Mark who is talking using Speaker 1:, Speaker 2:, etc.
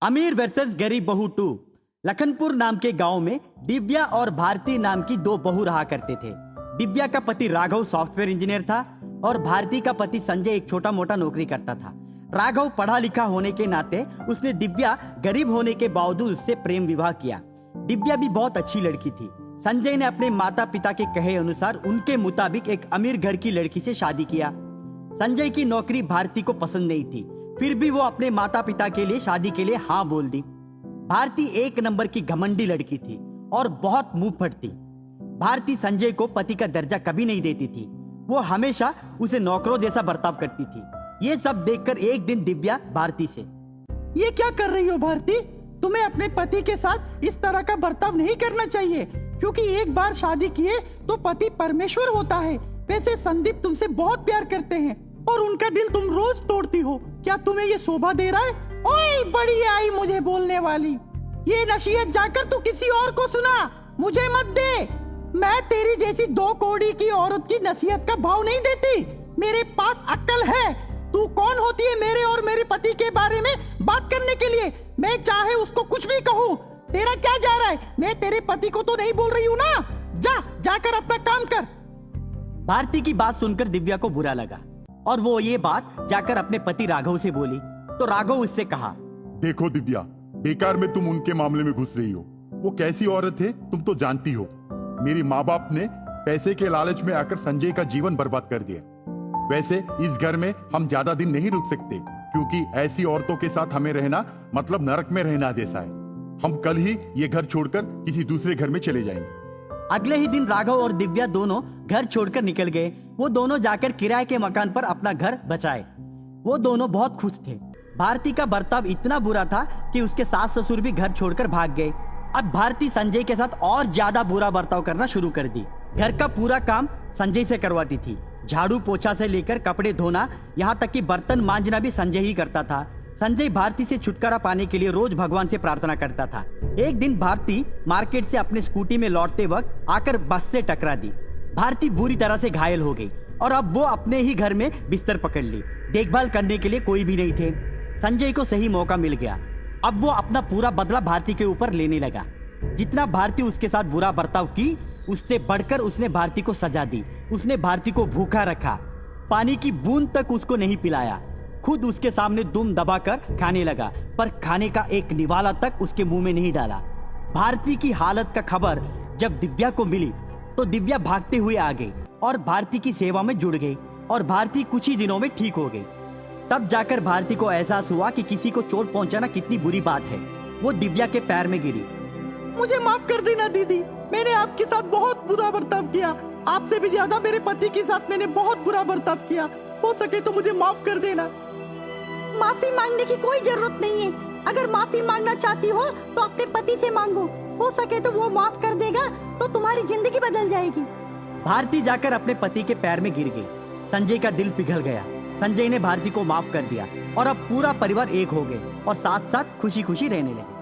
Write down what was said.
Speaker 1: अमीर वर्सेस गरीब बहू 2। लखनपुर नाम के गांव में दिव्या और भारती नाम की दो बहू रहा करते थे। दिव्या का पति राघव सॉफ्टवेयर इंजीनियर था और भारती का पति संजय एक छोटा मोटा नौकरी करता था। राघव पढ़ा लिखा होने के नाते उसने दिव्या गरीब होने के बावजूद उससे प्रेम विवाह किया। दिव्या भी बहुत अच्छी लड़की थी। संजय ने अपने माता पिता के कहे अनुसार उनके मुताबिक एक अमीर घर की लड़की से शादी किया। संजय की नौकरी भारती को पसंद नहीं थी, फिर भी वो अपने माता पिता के लिए शादी के लिए हाँ बोल दी। भारती एक नंबर की घमंडी लड़की थी और बहुत मुंह फट थी। भारती संजय को पति का दर्जा कभी नहीं देती थी, वो हमेशा उसे नौकरों जैसा बर्ताव करती थी। ये सब देखकर एक दिन दिव्या भारती से,
Speaker 2: ये क्या कर रही हो भारती? तुम्हें अपने पति के साथ इस तरह का बर्ताव नहीं करना चाहिए, क्योंकि एक बार शादी किए तो पति परमेश्वर होता है। वैसे संदीप तुमसे बहुत प्यार करते हैं और उनका दिल तुम रोज तोड़ती हो। क्या तुम्हें ये शोभा दे रहा है? ओए बड़ी आई मुझे बोलने वाली, ये नसीहत जाकर तू किसी और को सुना, मुझे मत दे। मैं तेरी जैसी 2 कौड़ी की औरत की नसीहत का भाव नहीं देती। मेरे पास अक्ल है। तू कौन होती है मेरे और मेरे पति के बारे में बात करने के लिए? मैं चाहे उसको कुछ भी कहूँ, तेरा क्या जा रहा है? मैं तेरे पति को तो नहीं बोल रही हूँ ना। जाकर अपना काम कर।
Speaker 1: भारती की बात सुनकर दिव्या को बुरा लगा और वो ये बात जाकर अपने पति राघव से बोली तो राघव उससे कहा,
Speaker 3: देखो दिव्या, बेकार में तुम उनके मामले में घुस रही हो। वो कैसी औरत है तुम तो जानती हो। मेरी माँ बाप ने पैसे के लालच में आकर संजय का जीवन बर्बाद कर दिया। वैसे इस घर में हम ज्यादा दिन नहीं रुक सकते, क्योंकि ऐसी औरतों के साथ हमें रहना मतलब नरक में रहना जैसा है। हम कल ही ये घर छोड़कर किसी दूसरे घर में चले जाएंगे।
Speaker 1: अगले ही दिन राघव और दिव्या दोनों घर छोड़कर निकल गए। वो दोनों जाकर किराए के मकान पर अपना घर बचाए। वो दोनों बहुत खुश थे। भारती का बर्ताव इतना बुरा था कि उसके सास ससुर भी घर छोड़कर भाग गए। अब भारती संजय के साथ और ज्यादा बुरा बर्ताव करना शुरू कर दी। घर का पूरा काम संजय से करवाती थी। झाड़ू पोछा से लेकर कपड़े धोना, यहाँ तक कि बर्तन मांजना भी संजय ही करता था। संजय भारती से छुटकारा पाने के लिए रोज भगवान से प्रार्थना करता था। एक दिन भारती मार्केट से अपने स्कूटी में लौटते वक्त आकर बस से टकरा दी। भारती बुरी तरह से घायल हो गई और अब वो अपने ही घर में बिस्तर पकड़ ली। देखभाल करने के लिए कोई भी नहीं थे। संजय को सही मौका मिल गया। अब वो अपना पूरा बदला भारती के ऊपर लेने लगा। जितना भारती उसके साथ बुरा बर्ताव की, उससे बढ़कर उसने भारती को सजा दी। उसने भारती को भूखा रखा, पानी की बूंद तक उसको नहीं पिलाया। खुद उसके सामने दुम दबाकर खाने लगा, पर खाने का एक निवाला तक उसके मुंह में नहीं डाला। भारती की हालत का खबर जब दिव्या को मिली तो दिव्या भागते हुए आ गई और भारती की सेवा में जुड़ गई और भारती कुछ ही दिनों में ठीक हो गई। तब जाकर भारती को एहसास हुआ कि किसी को चोट पहुंचाना कितनी बुरी बात है। वो दिव्या के पैर में गिरी।
Speaker 2: मुझे माफ कर देना दीदी, मैंने आपके साथ बहुत बुरा बर्ताव किया। आपसे भी ज्यादा मेरे पति के साथ मैंने बहुत बुरा बर्ताव किया। हो सके तो मुझे माफ कर देना।
Speaker 4: माफी मांगने की कोई जरूरत नहीं है। अगर माफी मांगना चाहती हो तो अपने पति से मांगो, हो सके तो वो माफ कर देगा तो तुम्हारी जिंदगी बदल जाएगी।
Speaker 1: भारती जाकर अपने पति के पैर में गिर गई। संजय का दिल पिघल गया। संजय ने भारती को माफ कर दिया और अब पूरा परिवार एक हो गए और साथ साथ खुशी खुशी रहने लगे।